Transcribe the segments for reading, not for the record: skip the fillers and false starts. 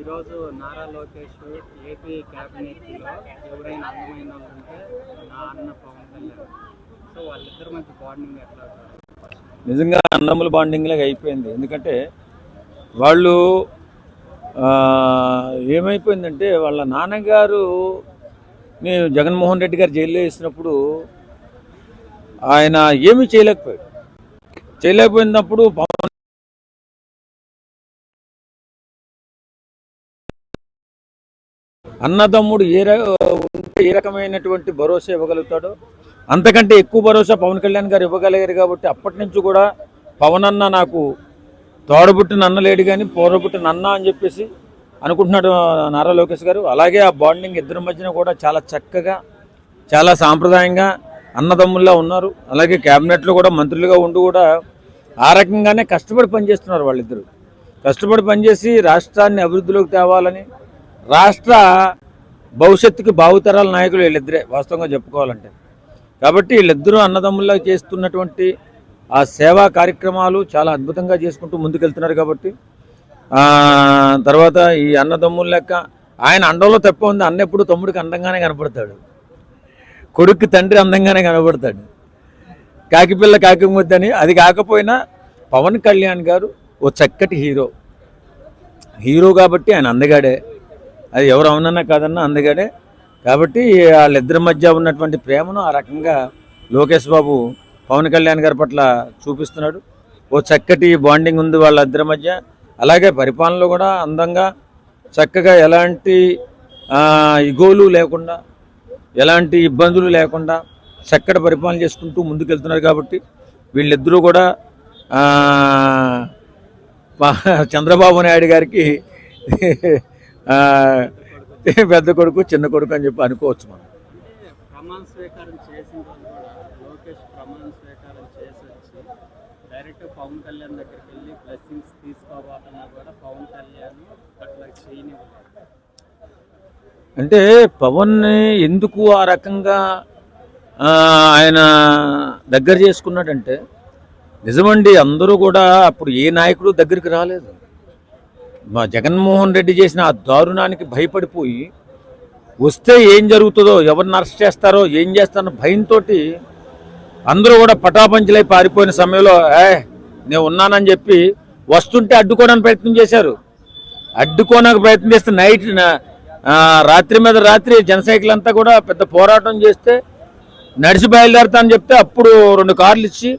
ఈరోజు నారా లోకేష్ ఏపీ క్యాబినెట్లో ఎవరైనా అందమైన వాళ్ళు ఉంటే నా అన్న పవన్ కళ్యాణ్. సో వాళ్ళిద్దరి మధ్య బాండింగ్ ఎట్లా? నిజంగా అన్నముల బాండింగ్ లాగా అయిపోయింది. ఎందుకంటే వాళ్ళు ఏమైపోయిందంటే వాళ్ళ నాన్నగారు జగన్మోహన్ రెడ్డి గారు జైల్లో వేసినప్పుడు ఆయన ఏమీ చేయలేకపోయినప్పుడు అన్నదమ్ముడు ఏ రకమైనటువంటి భరోసా ఇవ్వగలుగుతాడో అంతకంటే ఎక్కువ భరోసా పవన్ కళ్యాణ్ గారు ఇవ్వగలిగారు. కాబట్టి అప్పటి నుంచి కూడా పవన్ అన్న నాకు తోడబుట్టిన అన్న లేడు కానీ పోరబుట్టిన అన్న అని చెప్పేసి అనుకుంటున్నాడు నారా లోకేష్ గారు. అలాగే ఆ బాండింగ్ ఇద్దరి మధ్యన కూడా చాలా చక్కగా చాలా సాంప్రదాయంగా అన్నదమ్ముల్లా ఉన్నారు. అలాగే క్యాబినెట్లో కూడా మంత్రులుగా ఉండి కూడా ఆ రకంగానే కష్టపడి పనిచేస్తున్నారు. వాళ్ళిద్దరూ కష్టపడి పనిచేసి రాష్ట్రాన్ని అభివృద్ధిలోకి తేవాలని, రాష్ట్ర భవిష్యత్తుకి భావితరాల నాయకులు వీళ్ళిద్దరే వాస్తవంగా చెప్పుకోవాలంటే. కాబట్టి వీళ్ళిద్దరూ అన్నదమ్ముల్లా చేస్తున్నటువంటి ఆ సేవా కార్యక్రమాలు చాలా అద్భుతంగా చేసుకుంటూ ముందుకెళ్తున్నారు. కాబట్టి తర్వాత ఈ అన్నదమ్ముల లెక్క ఆయన అండంలో తప్ప ఉంది. అన్న ఎప్పుడు తమ్ముడికి అందంగానే కనపడతాడు, కొడుక్కి తండ్రి అందంగానే కనపడతాడు. కాకిపిల్ల కాకిముద్దని. అది కాకపోయినా పవన్ కళ్యాణ్ గారు ఓ చక్కటి హీరో కాబట్టి ఆయన అందగాడే. అది ఎవరు అవునన్నా కాదన్నా అందగాడే. కాబట్టి వాళ్ళిద్దరి మధ్య ఉన్నటువంటి ప్రేమను ఆ రకంగా లోకేష్ బాబు పవన్ కళ్యాణ్ గారి పట్ల చూపిస్తున్నాడు. ఓ చక్కటి బాండింగ్ ఉంది వాళ్ళిద్దరి మధ్య. అలాగే పరిపాలనలో కూడా అందంగా చక్కగా ఎలాంటి ఇగోలు లేకుండా, ఎలాంటి ఇబ్బందులు లేకుండా చక్కటి పరిపాలన చేసుకుంటూ ముందుకెళ్తున్నారు. కాబట్టి వీళ్ళిద్దరూ కూడా చంద్రబాబు నాయుడు గారికి పెద్ద కొడుకు చిన్న కొడుకు అని చెప్పి అనుకోవచ్చు. మనం ప్రమాణ స్వీకారం చేసిన రోజు కూడా లోకేష్ ప్రమాణ స్వీకారం చేసి వచ్చి డైరెక్ట్ పవన్ కళ్యాణ్ దగ్గరికి వెళ్ళి బ్లెస్సింగ్స్ తీసుకోవాలన్నా కూడా పవన్ కళ్యాణ్ అట్లా చేయనివ్వలేదు. అంటే పవన్ని ఎందుకు ఆ రకంగా ఆయన దగ్గర చేసుకున్నాడంటే, నిజమండి అందరూ కూడా అప్పుడు ఏ నాయకుడు దగ్గరికి రాలేదు. మా జగన్మోహన్ రెడ్డి చేసిన ఆ దారుణానికి భయపడిపోయి వస్తే ఏం జరుగుతుందో, ఎవరిని అరెస్ట్ చేస్తారో ఏం చేస్తారో భయంతో అందరూ కూడా పటాపంచలై పారిపోయిన సమయంలో నేను ఉన్నానని చెప్పి వస్తుంటే అడ్డుకోవడానికి ప్రయత్నం చేశారు. అడ్డుకోవడానికి ప్రయత్నం చేస్తే నైట్ రాత్రి మీద రాత్రి జనసైకిలంతా కూడా పెద్ద పోరాటం చేస్తే నడిచి బయలుదేరుతా అని చెప్తే అప్పుడు 2 కార్లు ఇచ్చి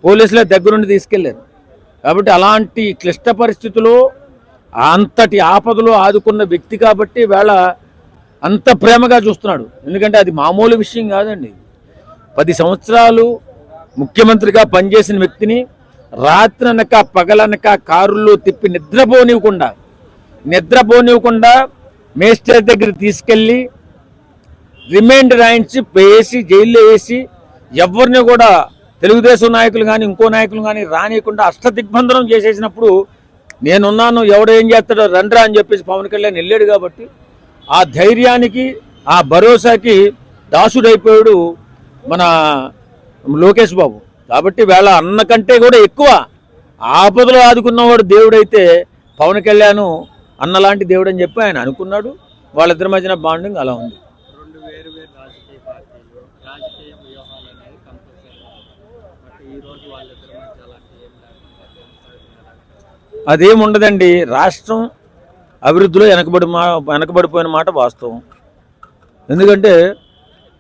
పోలీసులే దగ్గరుండి తీసుకెళ్లారు. కాబట్టి అలాంటి క్లిష్ట పరిస్థితుల్లో అంతటి ఆపదలో ఆదుకున్న వ్యక్తి కాబట్టి వేళ అంత ప్రేమగా చూస్తున్నాడు. ఎందుకంటే అది మామూలు విషయం కాదండి. 10 సంవత్సరాలు ముఖ్యమంత్రిగా పనిచేసిన వ్యక్తిని రాత్రనక పగలనక కారుల్లో తిప్పి నిద్రపోనివ్వకుండా మేజిస్ట్రేట్ దగ్గర తీసుకెళ్ళి రిమాండ్ రాయించి వేసి జైల్లో వేసి ఎవరిని కూడా తెలుగుదేశం నాయకులు కానీ ఇంకో నాయకులు కానీ రానియకుండా అష్టదిగ్బంధనం చేసేసినప్పుడు నేనున్నాను, ఎవడు ఏం చేస్తాడో రండ్రా అని చెప్పేసి పవన్ కళ్యాణ్ వెళ్ళాడు. కాబట్టి ఆ ధైర్యానికి ఆ భరోసాకి దాసుడైపోయాడు మన లోకేష్ బాబు. కాబట్టి వేళ అన్న కంటే కూడా ఎక్కువ ఆపదలో ఆదుకున్నవాడు దేవుడైతే పవన్ కళ్యాణ్ అన్నలాంటి దేవుడు అని చెప్పి ఆయన అనుకున్నాడు. వాళ్ళిద్దరి మధ్యన బాండింగ్ అలా ఉంది. రెండు వేరు రాజకీయ పార్టీలు, రాజకీయ వ్యూహాలు అనేది కంపల్సరీ. బట్ ఈరోజు వాళ్ళిద్దరి మధ్య అలాంటి ఏం లేకుండా అదేముండదండి. రాష్ట్రం అభివృద్ధిలో వెనకబడిపోయిన మాట వాస్తవం. ఎందుకంటే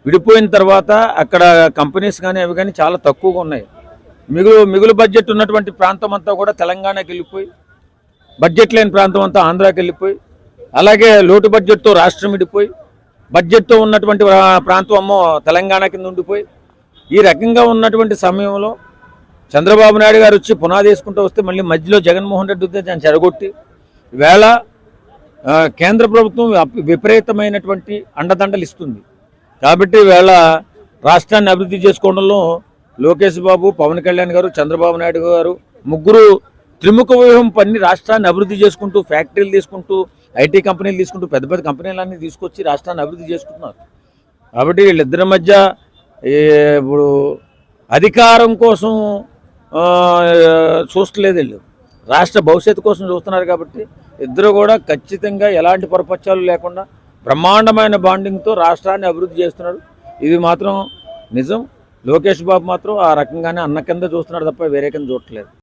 విడిపోయిన తర్వాత అక్కడ కంపెనీస్ కానీ అవి కానీ చాలా తక్కువగా ఉన్నాయి. మిగులు బడ్జెట్ ఉన్నటువంటి ప్రాంతం అంతా కూడా తెలంగాణకి వెళ్ళిపోయి, బడ్జెట్ లేని ప్రాంతం అంతా ఆంధ్రాకి వెళ్ళిపోయి, అలాగే లోటు బడ్జెట్తో రాష్ట్రం విడిపోయి, బడ్జెట్తో ఉన్నటువంటి ప్రాంతం అమ్మో తెలంగాణ కింద ఉండిపోయి, ఈ రకంగా ఉన్నటువంటి సమయంలో చంద్రబాబు నాయుడు గారు వచ్చి పునాది వేసుకుంటూ వస్తే మళ్ళీ మధ్యలో జగన్మోహన్ రెడ్డి వస్తే దాన్ని చెడగొట్టి వేళ కేంద్ర ప్రభుత్వం విపరీతమైనటువంటి అండదండలు ఇస్తుంది. కాబట్టి వేళ రాష్ట్రాన్ని అభివృద్ధి చేసుకోవడంలో లోకేష్ బాబు, పవన్ కళ్యాణ్ గారు, చంద్రబాబు నాయుడు గారు ముగ్గురు త్రిముఖ వ్యూహం పని రాష్ట్రాన్ని అభివృద్ధి చేసుకుంటూ, ఫ్యాక్టరీలు తీసుకుంటూ, ఐటీ కంపెనీలు తీసుకుంటూ, పెద్ద పెద్ద కంపెనీలన్నీ తీసుకొచ్చి రాష్ట్రాన్ని అభివృద్ధి చేసుకుంటున్నారు. కాబట్టి వీళ్ళిద్దరి మధ్య ఇప్పుడు అధికారం కోసం చూస్తలేదు, వీళ్ళు రాష్ట్ర భవిష్యత్తు కోసం చూస్తున్నారు. కాబట్టి ఇద్దరు కూడా ఖచ్చితంగా ఎలాంటి పొరపక్షాలు లేకుండా బ్రహ్మాండమైన బాండింగ్తో రాష్ట్రాన్ని అభివృద్ధి చేస్తున్నారు. ఇది మాత్రం నిజం. లోకేష్ బాబు మాత్రం ఆ రకంగానే అన్న కింద చూస్తున్నాడు తప్ప వేరే కింద చూడట్లేదు.